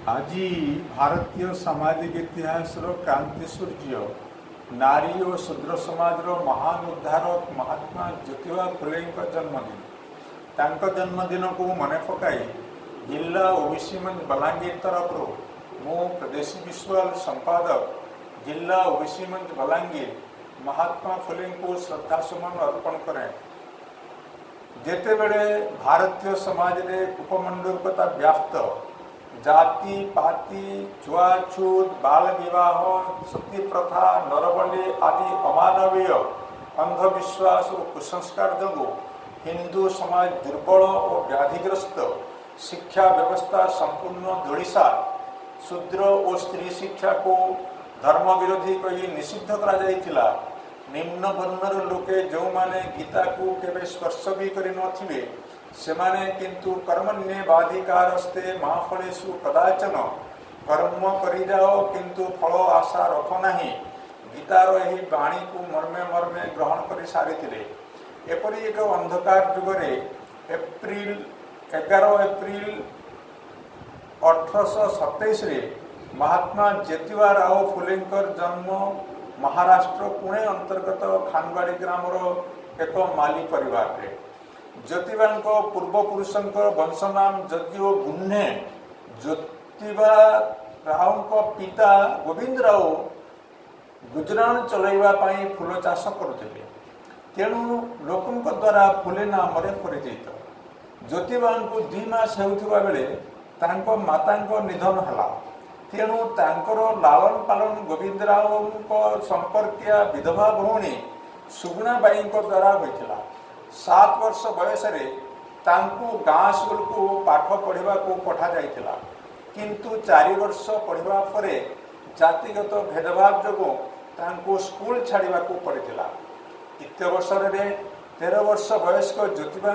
आज भारतीय सामाजिक इतिहास क्रांति सूर्य नारी और शूद्र समाज महान उद्धारक महात्मा ज्योतिबा फुले जन्मदिन। तांको जन्मदिन को मन पकाई जिला ओबीसी मंच बलांगीर तरफ मु प्रदेशी विश्वाल संपादक जिला ओबीसी मंच बलांगीर महात्मा फुले को श्रद्धासुमन अर्पण करें। जेते बेले भारतीय समाज रे कुपमंडूकता व्याप्त जाति पाति छुआछूत बाल विवाह सती प्रथा नरबली आदि अमानवीय अंधविश्वास और कुसंस्कार जो हिंदू समाज दुर्बल और व्याधिग्रस्त, शिक्षा व्यवस्था संपूर्ण धूलिसा, शूद्र और स्त्री शिक्षा को धर्म विरोधी कही निषिद्ध करा जाइथिला। निम्न वर्णर लोके जो माने गीता को केवे स्पर्श भी करि नथिबे सेमाने किंतु कर्मण्येवाधिकारस्ते मा फलेषु कदाचन कर्म करि जाओ किंतु फल आशा रख नाही गीतार एही बाणी को मर्मे मर्मे ग्रहण करि सारिथिले। एपरि एक अंधकार जुगरे एप्रिल 11 एप्रिल 1827 रे महात्मा ज्योतिबा राव फुलेंकर जन्म महाराष्ट्र पुणे अंतर्गत खानबाड़ी ग्रामर एक माली परिवार रे। ज्योतिबा पूर्वपुरुष वंश नाम जदिओ गुन्हे ज्योतिबा राव पिता गोविंद राव गुजराण चलैवाई फूल चाष करुले, तेणु लोकों द्वारा फुले नाम परिचित। ज्योतिबा को 2 मास होता बेले माता निधन है, तेणु तांकर लालन पालन गोविंद राव संपर्किया विधवा भौणी सुगुणा बाई द्वारा होता। 7 वर्ष बयस गाँ स्कूल को पाठ पढ़ा को पठा जाइथिला, किंतु 4 वर्ष पढ़ा पर जातिगत भेदभाव जो स्कूल छाड़ा को पड़ता। इतने अवसर में 13 वर्ष वयस्क ज्योतिबा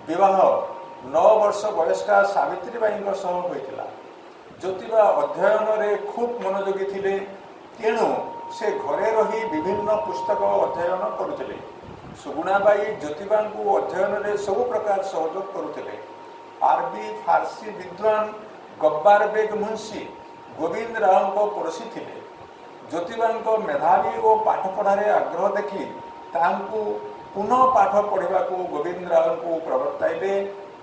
विवाह 9 वर्ष वयस्का सावित्रीबाई होता। ज्योतिबा अध्ययन में खूब मनोयोगी थिले, तेणु से घरे रही विभिन्न पुस्तक अध्ययन करुले। सुगुणाबाई ज्योतिबा को अध्ययन में सबु प्रकार सहयोग करुले। आरबी फारसी विद्वान गब्बार बेग मुंशी गोविंद राव को पड़ोसी थिले। ज्योतिबा मेधावी और पाठ पढ़ारे आग्रह देखी तांकु पुनः पाठ पढ़ा को गोविंद राव को प्रवर्ताइले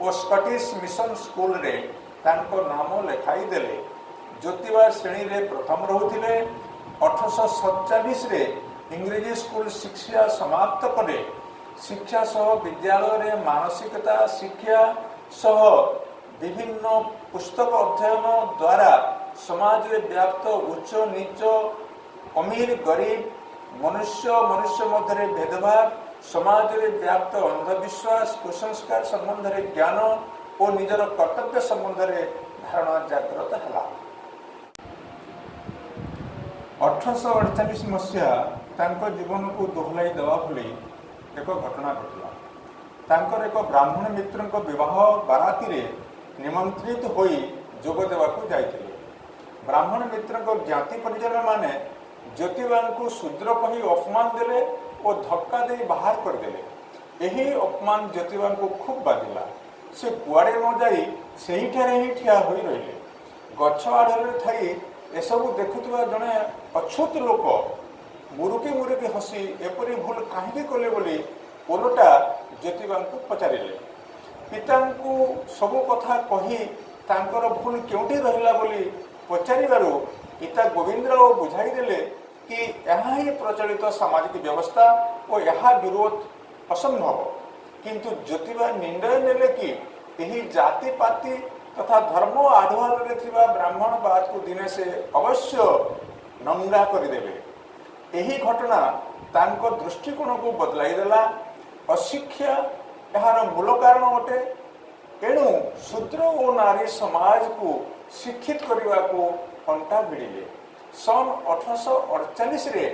और स्कॉटिश मिशन स्कूल रे तांको नाम लेखाई देले। ज्योतिबा श्रेणी रे प्रथम रहुथिले। 1847 रे इंग्रेजी स्कूल शिक्षा समाप्त कले। शिक्षा सह विद्यालय रे मानसिकता शिक्षा सह विभिन्न पुस्तक अध्ययन द्वारा समाज रे व्याप्त उच्च नीच अमीर गरीब मनुष्य मनुष्य मध्य भेदभाव समाज रे व्याप्त अंधविश्वास कुसंस्कार संबंध में ज्ञान और निजर कर्तव्य संबंध में धारणा जागृत है। 1848 मसीहा तांको जीवन को दोहलाई देवा भली एक घटना घटला। एक ब्राह्मण मित्र विवाह बाराती रे निमंत्रित होई जोग देवा को जाइथिले। ब्राह्मण मित्र ज्ञाति परिजन माने ज्योतिबा को शूद्र कही अपमान देले और धक्का दे बाहर करदेले। यही अपमान ज्योतिबा को खूब बाजिला। से कुआड़े न जाई सही ठिया होई रहिले। गछ आड़े थई एसबू देखुवा जड़े अछूत लोक मुरुकी मुरुकी हसी एपरी भूल कहीं कले बोली ओलटा ज्योतिबा को पचारिले। पिता को सबू कथा कही तांकर भूल केउटी रहिला बोली पचारिबारु पिता गोविंदराव बुझाई देले कि यह ही प्रचलित सामाजिक व्यवस्था और यह विरोध असंभव। किंतु ज्योतिबा निर्णय नेले कि यही जाति पाति तथा धर्म आधार में ब्राह्मणवाद को दिने से अवश्य नंगा करदेवे। यही घटना तांको दृष्टिकोण को बदलाई देला। अशिक्षा यार मूल कारण अटे। एणु शूद्र और नारी समाज को शिक्षित करने को अंटा भिड़िले। सन 1848 रे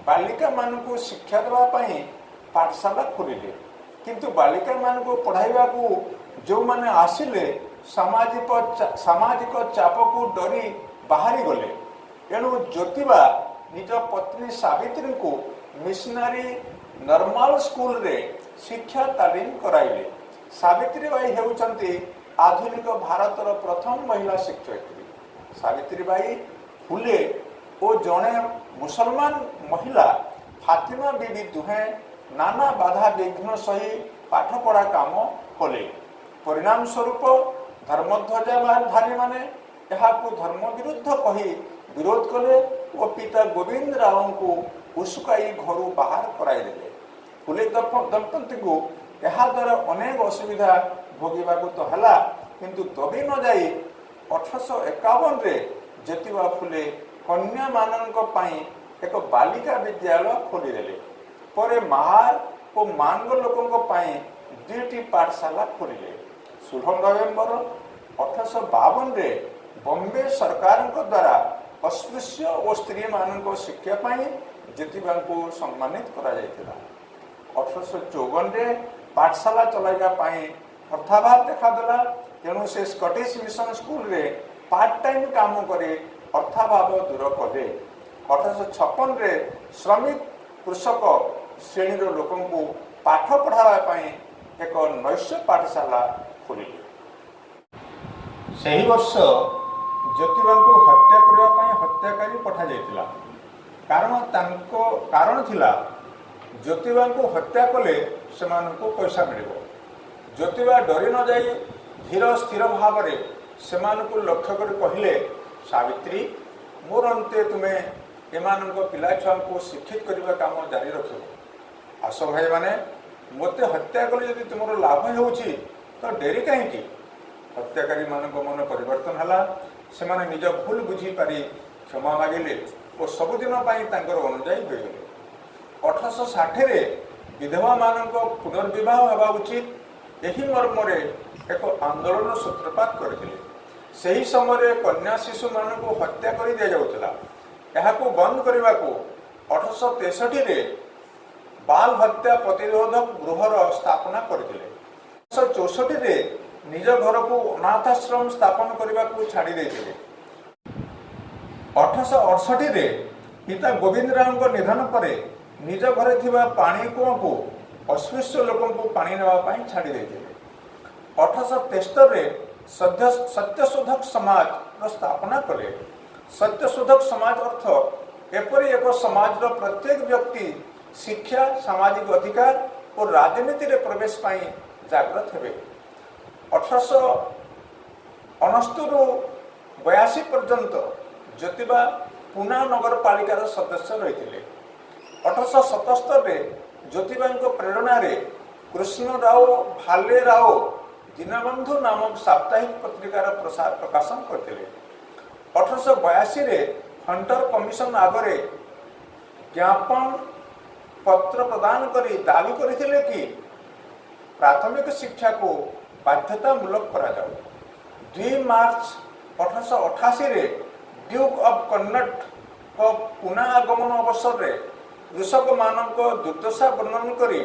बालिका मान को शिक्षा देवाई पाठशाला खोलिले, किंतु बालिका मान को पढ़ाइबा को जो माने आसिले सामाजिक चाप को डरी बाहरी गले। एणु ज्योतिबा निज पत्नी सावित्री को मिशनरी नॉर्मल स्कूल रे शिक्षा तालीम कराइले। सावित्रीबाई हेउचंती आधुनिक भारतर प्रथम महिला शिक्षयित्री। सावित्रीबाई फुले और जड़े मुसलमान महिला फातिमा बीबी दुहे नाना बाधा विघ्न सही पाठपढ़ा काम कले। परिणाम स्वरूप धर्मध्वजाधारी माने यहाकू धर्म विरुद्ध कही विरोध कले और पिता गोविंद राव को उसुकाई घर बाहर कराइदेले। फुले दंपति को यह द्वारा अनेक असुविधा भोगवा तो है, किंतु दबी न जाई 1851 रे ज्योतिबा फुले कन्या माननक पई एक बालिका विद्यालय खोलीदेले। परे महार और मांग लोकों पई दुईटी पाठशाला खोलिले। 16 नवेम्बर 1852 रे बॉम्बे सरकार द्वारा अस्पृश्य और स्त्री मान शिक्षा पाई ज्योतिबा को सम्मानित करा जायतिला। 1854 रे पाठशाला चलाइबा पाई अर्थाभाव देखादेला। तेणु से स्कॉटिश मिशन स्कूल रे पार्ट टाइम काम करे अर्थाभाव दूर कले। 1856 रे श्रमिक कृषक श्रेणी लोकों को पाठ पढ़ावा पाई एक नैश्य पाठशाला खोलिले। सही वर्ष ज्योतिबा को हत्या करने पाई हत्याकारी पठा जायतिला। कारण थिला ज्योतिबा को हत्या कले सेमानकु पैसा मिलिबो। ज्योतिबा डरी न जाई धीर स्थिर भाव में सेमानकु लक्ष्य कर कहले, सावित्री मोर अंते तुम्हें एमानक पिला छुआ को शिक्षित करने काम जारी रख। आस भाई माने मते हत्या कले यदि तुमर लाभ होउची तो डेरी कहीं। हत्याकारी मानक मन परिवर्तन हला। सेमाने निज भूल बुझी पारी क्षमा मागिले और सबुदिन अनुजाई हो गले। 1860 रे विधवा मानक पुनर्विवाह हवा उचित यही मर्म एक आंदोलन सूत्रपात करथिले। सही समय कन्या शिशु मानक हत्या कर दि जाउथला। यहाकू बंद करने को 1863 रे बाल हत्या प्रतिरोधक गृहर स्थापना करथिले। 1864 रे निज घर को अनाथाश्रम स्थापन करने को छाड़ी देथिले। 1868 रे पिता गोविंद राव निधन पर निज घर थिबा पानी कुआ को अस्पृश्य लोकों को पानी नेवा छाड़ी देथिले। 1873 रे सत्यशोधक समाज स्थापना कले। सत्यशोधक समाज अर्थ एपरी एक समाज प्रत्येक व्यक्ति शिक्षा सामाजिक अधिकार और राजनीति रे प्रवेश पाई जागृत हेबे। 1869 रु 82 पर्यंत ज्योतिबा पुना नगर पालिकार सदस्य रही। 1877 रे ज्योतिबा प्रेरणा रे कृष्ण राव भाले राव दीनबंधु नामक साप्ताहिक पत्रिकार प्रकाशन करते। 1882 रे हंटर कमिशन आगे ज्ञापन पत्र प्रदान करी दावी करथिले कि प्राथमिक शिक्षा को बाध्यतामूलक करा जाऊ। 2 मार्च 1888 रे ड्यूक ऑफ कन्नट को पुनः आगमन अवसर रे कृषक मानक दुर्दशा वर्णन करी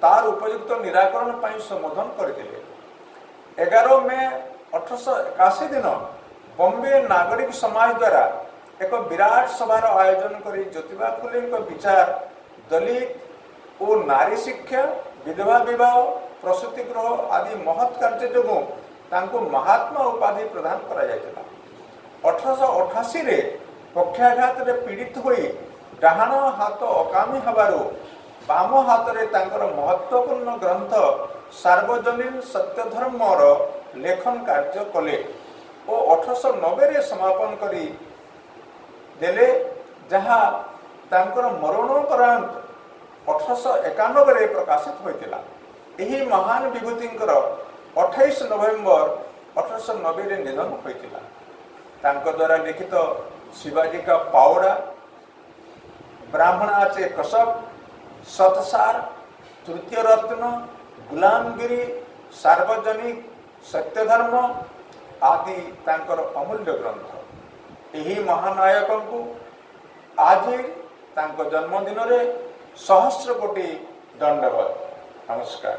तार उपयुक्त निराकरण पाई संबोधन करथिले। 11 मई 1881 दिन बॉम्बे नागरिक समाज द्वारा एक विराट सभार आयोजन करी ज्योतिबा फुले विचार दलित और नारी शिक्षा विधवा विवाह प्रसूति गृह आदि महत् कार्य जो तांको महात्मा उपाधि प्रदान करा जायतिला। 1888 रे पक्षाघात रे पीड़ित होई डाहाण हाथ अकामी हबारो बाम हाथ रे तांकर महत्वपूर्ण ग्रंथ सार्वजनीन सत्यधर्मर लेखन कार्य कले और 1890 रे समापन करी देले, जहा तांकर मरणोपरांत 1891 रे प्रकाशित होइतिला। एही महान विभूतिंकर 28 नवेम्बर 1890 रे निधन होइतिला। तांको द्वारा लिखित शिवाजी का पावड़ा, ब्राह्मणाचे कसब, सतसार, तृतीय रत्न, गुलामगिरी, सार्वजनिक, सत्यधर्म आदि तांकर अमूल्य ग्रंथ। यही महानायक को आज तांको जन्मदिन रे सहस्र कोटि दंडवत नमस्कार।